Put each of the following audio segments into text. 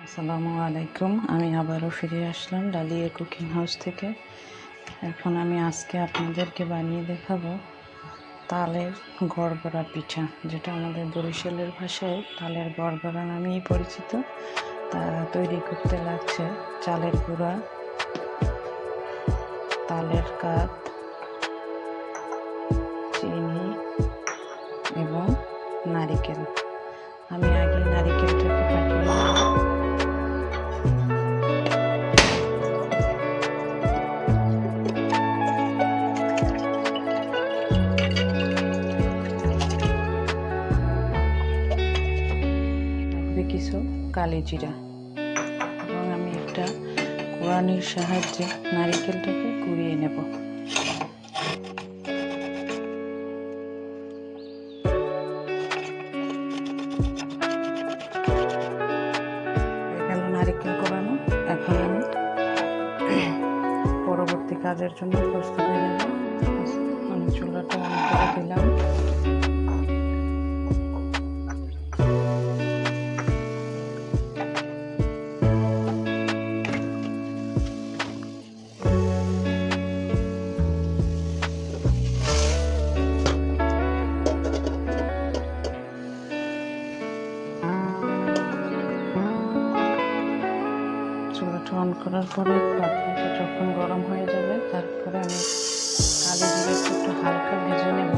আসসালামু আলাইকুম। আমি আবারও ফিরে আসলাম ডালিয়া কুকিং হাউস থেকে। এখন আমি আজকে আপনাদেরকে বানিয়ে দেখাবো তালের গড়গড়া পিঠা, যেটা আমাদের বরিশালের ভাষায় তালের গড়গড়া নামেই পরিচিত। তা তৈরি করতে লাগছে চালের গুঁড়া, তালের কাপ, চিনি এবং নারিকেল। আমি আগে নারিকেলটাকে ফাটিয়ে নেব। কিছু কালি জিরা এবং আমি একটা কোড়ানির সাহায্যে নারিকেলটাকে কুড়িয়ে নেব। এখানে নারিকেল কোড়ানো। এখন আমি পরবর্তী কাজের জন্য প্রস্তুতি নেব। আমি চুলাটা অন করে দিলাম। চুলাটা অন করার পরে পাত্রটা যখন গরম হয়ে যাবে, তারপরে আমি কালি জিরাটা একটু হালকা ভেজে নেব।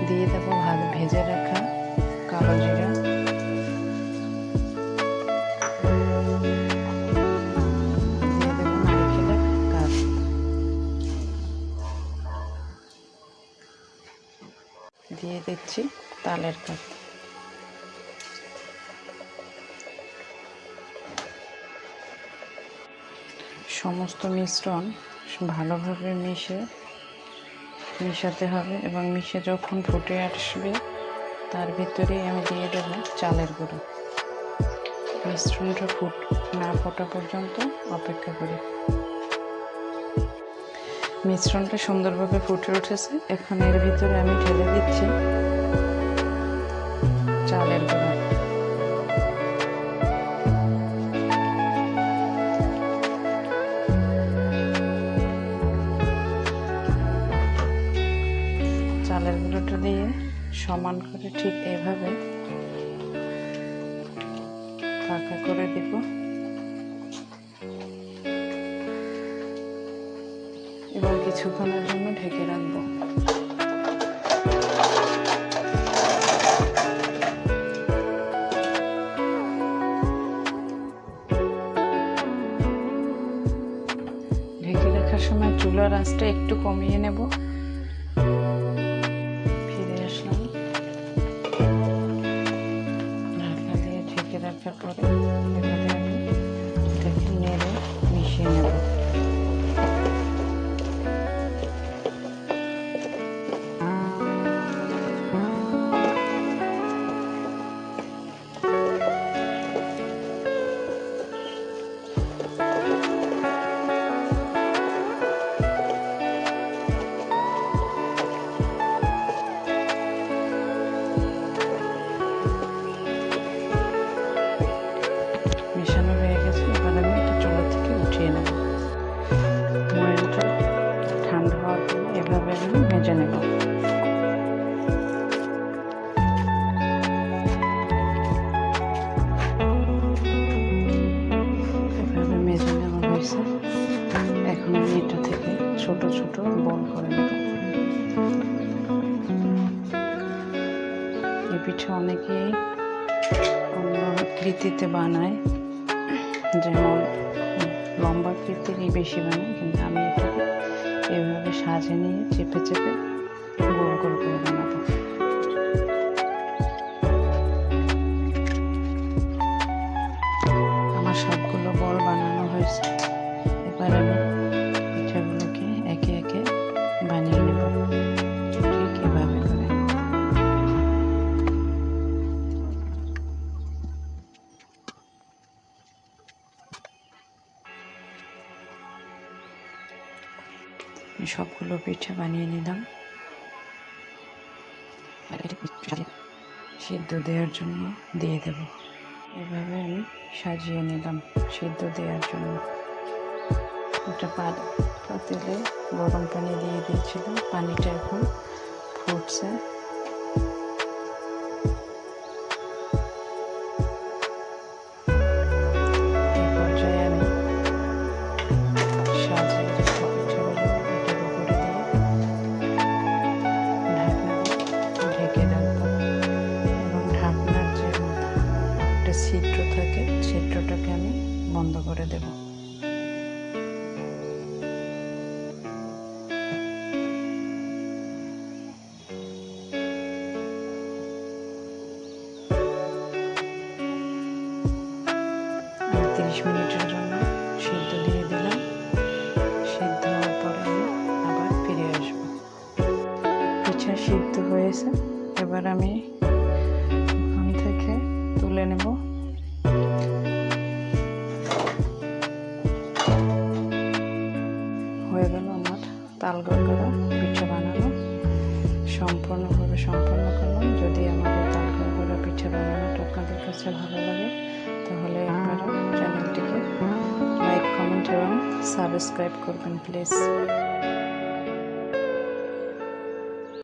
দিয়ে দেবো ভেজে রাখা কালো জিরা, দিয়ে দেবো নারিকেলের কাপ, দিয়ে দিচ্ছি তালের কাপ। সমস্ত মিশ্রণ ভালোভাবে মিশাতে হবে এবং মিশে যখন ফুটে আসবে, তার ভিতরেই আমি দিয়ে দেব চালের গুঁড়ো। মিশ্রণটা না ফোটা পর্যন্ত অপেক্ষা করি। মিশ্রণটা সুন্দরভাবে ফুটে উঠেছে। এখন এর ভিতরে আমি ঢেলে দিচ্ছি চালের গুঁড়ো। চালের গুঁড়োটা দিয়ে সমান করে ঠিক এভাবে পাকা করে দেব এবং কিছুক্ষণের জন্য ঢেকে রাখবো। ঢেকে রাখার সময় চুলার আঁচটা একটু কমিয়ে নেব। রাখার পরে এভাবে আমি এটাকে নেড়ে মিশিয়ে নেব। মেশানো হয়ে গেছে। এবার আমি এটা চুলা থেকে উঠিয়ে নেব। ময়ানটা ঠান্ডা হওয়ার পরে এভাবে আমি ভেজে নেব। এভাবে মেজে নেওয়া হয়েছে। এখন ছোট ছোট বল করে নেব। এই পিঠা অনেকেই অন্য আকৃতিতে বানায়, যেমন লম্বা আকৃতিরই বেশি বানায়, কিন্তু আমি এটাকে এভাবে সাজে নিয়ে চেপে চেপে গোল গোল করে বানাবো। আমার সবগুলো বল বানানো হয়েছে। এবার আমি পিঠাগুলোকে একে একে বানিয়ে নেব ঠিক এভাবে করে। সবগুলো পিঠা বানিয়ে নিলাম। সিদ্ধ দেওয়ার জন্য দিয়ে দেব। এভাবে আমি সাজিয়ে নিলাম সিদ্ধ দেওয়ার জন্য। একটা পাতিলে গরম পানি দিয়ে দিয়েছিল, পানিটা এখন ফুটছে। এই পর্যায়ে আমি সাজিয়ে রাখা পিঠাগুলো এটার উপরে দিয়ে ঢেকে রাখবো, এবং ঢাকনার যে একটা ছিদ্র থাকে ছিদ্রটাকে আমি বন্ধ করে দেব। আমি 30 মিনিটের জন্য সিদ্ধ দিয়ে দিলাম। সিদ্ধ হওয়ার পরে আমি আবার ফিরে আসব। পিঠা সিদ্ধ হয়েছে, এবার আমি ওখান থেকে তুলে নেব। হয়ে গেল আমার তাল গড়গড়া পিঠা বানানো। সম্পূর্ণভাবে সম্পন্ন করলাম। যদি আমার এই তাল গড়গড়া পিঠা বানানোটা আপনাদের কাছে ভালো লাগে, তাহলে আপনারা চ্যানেলটিকে লাইক, কমেন্ট এবং সাবস্ক্রাইব করবেন প্লিজ।